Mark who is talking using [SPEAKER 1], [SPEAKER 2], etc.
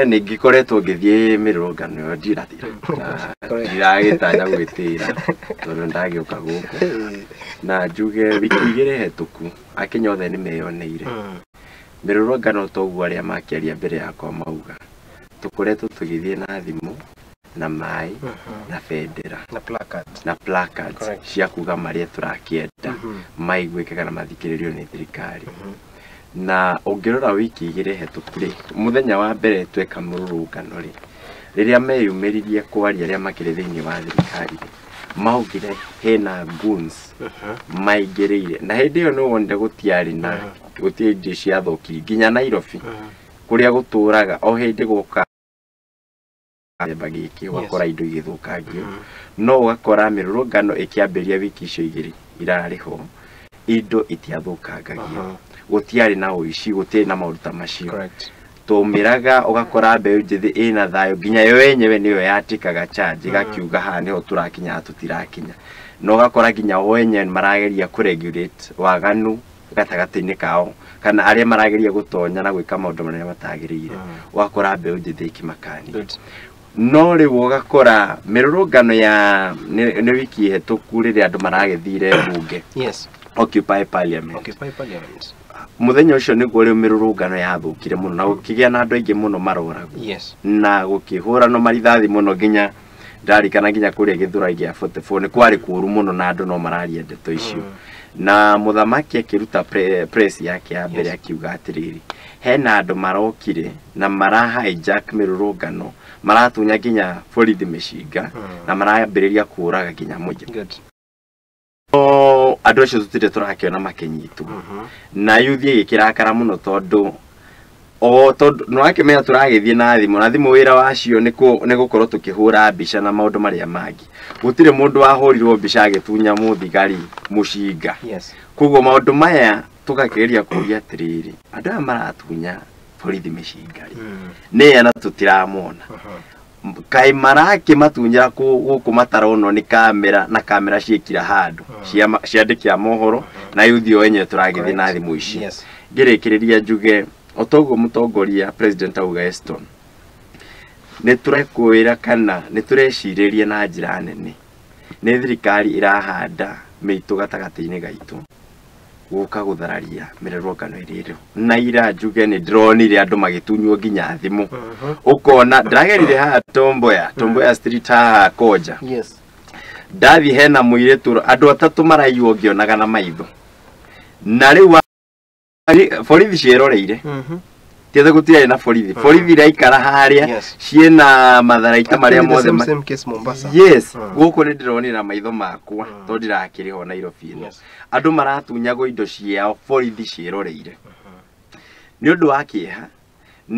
[SPEAKER 1] ningikoretwo ngithie mirurungano ndiratira ndiragitanya gwitira tondu ndagiuka guku na njuge wiki igiri hetuku Akenya othe ni meyoneire mirurungano toguo aria makiaria mbere yakwa mauga tukoretwo tugithie na thimu na mai na bendera na placards cia kuga maria turakienda maiguike kana mathikiririo ni thirikari na ungirora wiki igire hetukuri muthenya wa mbere tweka mururungano ri riria meyumiririe kwaria aria makire thiini wa thirikari maugire hena goons maingiriire na hindi iyo no wonde gutiari na gutie ndi cia thokiri nginya Nairobi kuria guturaga o hindi guka bagiki wakora indo igithukangio no ugakora mirurungano ikiambiria wiki icio igiri irariho indo itiathukangagio gutiari na uici gutiri na maundu macio tumiraga ugakora mbeu njithi ina thayo nginya yo yenyewe niyo yatikaga charge gakiuga ha niho turakinya tutirakinya no ugakora nginya wenye marageria kuregulate waganu gatagati-ini kao kana aria marageria gutonya na gwika maundu maria matagirire ugakora mbeu njithi ikimakani no ri ugakora mirurungano ya ni wiki hetuku riria andu maragethire bunge Occupy Parliament muthenya ucio niguo ri mirurungano yathukire muno na gukigia na andu aingi muno maroragwo na gukihura no marithathi muno nginya ndarikana nginya kuria githura gia 44 ni kwari kuru muno na andu no mararia ndeto icio na muthamaki akiruta press yake ya mbere akiuga atiriri hena andu marokire na mara hijack mirurungano maratunya nginya borithi mishinga na marambiriria kuraga nginya muji andu acio tutire turakiona makenyitu na yuthie gikirakara muno tondu no akimenya turagithie na thimu wira wacio ni gukorwo tukihura mbica na maundu maria mangi gutire mundu wahurirwo mbica agitunya muthigari mushinga kuguo maundu maya tugakiria kuria atiriri andu aya maratunya borithi mishinga ni ana tutiramona kai maraki matunyira guku matarono ni kamera na kamera ciikira handu ciandikia mohoro na yuthio wenye turagithi na thimu ici ngirikiriria njuge otogo mutongoria president auga Eston ni turekwira kana ni turecireria na njira nene ni thirikari irahanda mitu gatagati-ini gaitu guka guthararia mirurungano iriro na ira njuge ni drone ire andu magitunywo nginya thimu ukona ndagerire ha Tomboya street ha Koja ndathi hena muiretu andu atatu maraiywo ngionaga na maitho na riu borithi ciroreire tiethe gutire na borithi raikara haria ciena matharaita maria mothe guku ni ndironira maitho makwa to ndirakiriho Nairobi ino andu maratunyagwo indo ciao borithi ciroreire ni undu wa kieha